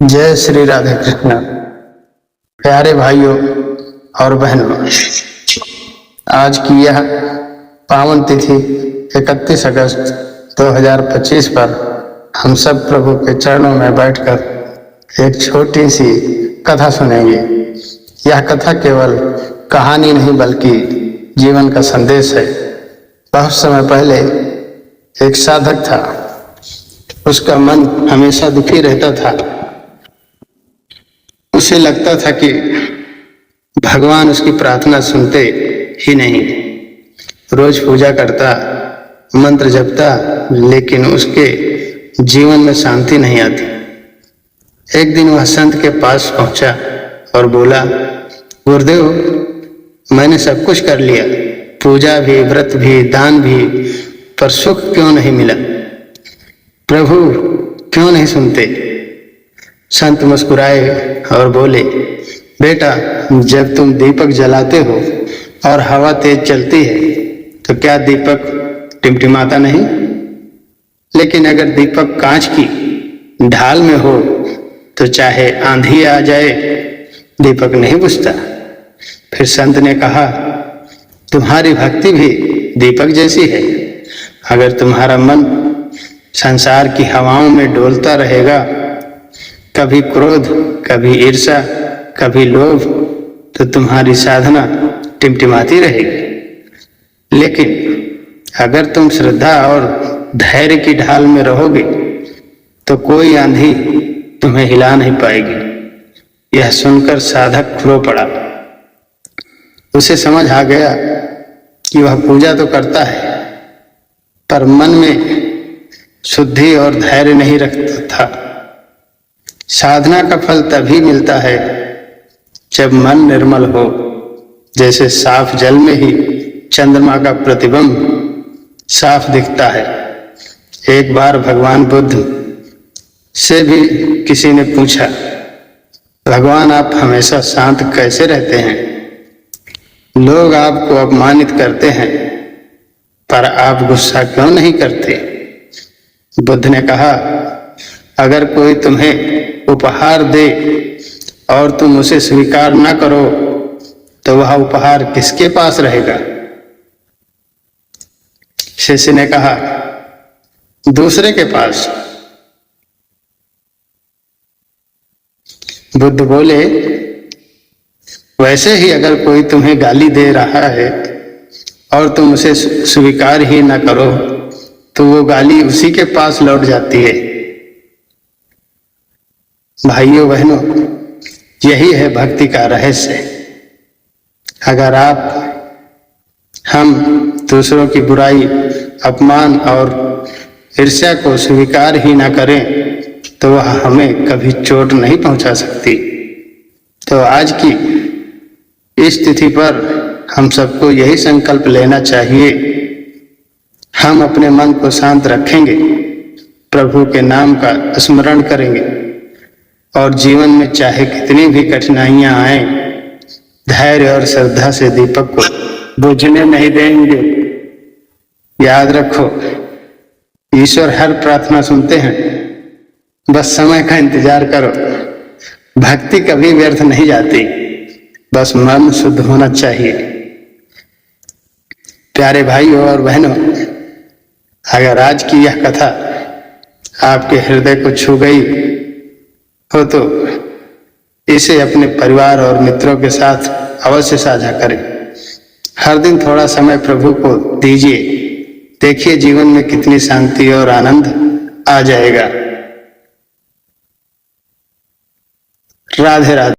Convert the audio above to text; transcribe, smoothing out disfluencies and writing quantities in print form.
जय श्री राधे कृष्ण। प्यारे भाइयों और बहनों, आज की यह पावन तिथि 31 अगस्त 2025 पर हम सब प्रभु के चरणों में बैठकर एक छोटी सी कथा सुनेंगे। यह कथा केवल कहानी नहीं बल्कि जीवन का संदेश है। बहुत समय पहले एक साधक था। उसका मन हमेशा दुखी रहता था। उसे लगता था कि भगवान उसकी प्रार्थना सुनते ही नहीं। रोज पूजा करता, मंत्र जपता, लेकिन उसके जीवन में शांति नहीं आती। एक दिन वह संत के पास पहुंचा और बोला, गुरुदेव, मैंने सब कुछ कर लिया, पूजा भी, व्रत भी, दान भी, पर सुख क्यों नहीं मिला? प्रभु क्यों नहीं सुनते? संत मुस्कुराए और बोले, बेटा, जब तुम दीपक जलाते हो और हवा तेज चलती है तो क्या दीपक टिमटिमाता नहीं? लेकिन अगर दीपक कांच की ढाल में हो तो चाहे आंधी आ जाए, दीपक नहीं बुझता। फिर संत ने कहा, तुम्हारी भक्ति भी दीपक जैसी है। अगर तुम्हारा मन संसार की हवाओं में डोलता रहेगा, कभी क्रोध, कभी ईर्ष्या, कभी लोभ, तो तुम्हारी साधना टिमटिमाती रहेगी। लेकिन अगर तुम श्रद्धा और धैर्य की ढाल में रहोगे तो कोई आंधी तुम्हें हिला नहीं पाएगी। यह सुनकर साधक रो पड़ा। उसे समझ आ गया कि वह पूजा तो करता है, पर मन में शुद्धि और धैर्य नहीं रखता था। साधना का फल तभी मिलता है जब मन निर्मल हो। जैसे साफ जल में ही चंद्रमा का प्रतिबिंब साफ दिखता है। एक बार भगवान बुद्ध से भी किसी ने पूछा, भगवान, आप हमेशा शांत कैसे रहते हैं? लोग आपको अपमानित करते हैं, पर आप गुस्सा क्यों नहीं करते? बुद्ध ने कहा, अगर कोई तुम्हें उपहार दे और तुम उसे स्वीकार न करो तो वह उपहार किसके पास रहेगा? शिष्य ने कहा, दूसरे के पास। बुद्ध बोले, वैसे ही अगर कोई तुम्हें गाली दे रहा है और तुम उसे स्वीकार ही न करो तो वो गाली उसी के पास लौट जाती है। भाइयों बहनों, यही है भक्ति का रहस्य। अगर हम दूसरों की बुराई, अपमान और ईर्ष्या को स्वीकार ही ना करें तो वह हमें कभी चोट नहीं पहुंचा सकती। तो आज की इस तिथि पर हम सबको यही संकल्प लेना चाहिए, हम अपने मन को शांत रखेंगे, प्रभु के नाम का स्मरण करेंगे और जीवन में चाहे कितनी भी कठिनाइयां आए, धैर्य और श्रद्धा से दीपक को बुझने नहीं देंगे। याद रखो, ईश्वर हर प्रार्थना सुनते हैं, बस समय का इंतजार करो। भक्ति कभी व्यर्थ नहीं जाती, बस मन शुद्ध होना चाहिए। प्यारे भाइयों और बहनों, अगर आज की यह कथा आपके हृदय को छू गई हो तो इसे अपने परिवार और मित्रों के साथ अवश्य साझा करें। हर दिन थोड़ा समय प्रभु को दीजिए, देखिए जीवन में कितनी शांति और आनंद आ जाएगा। राधे राधे।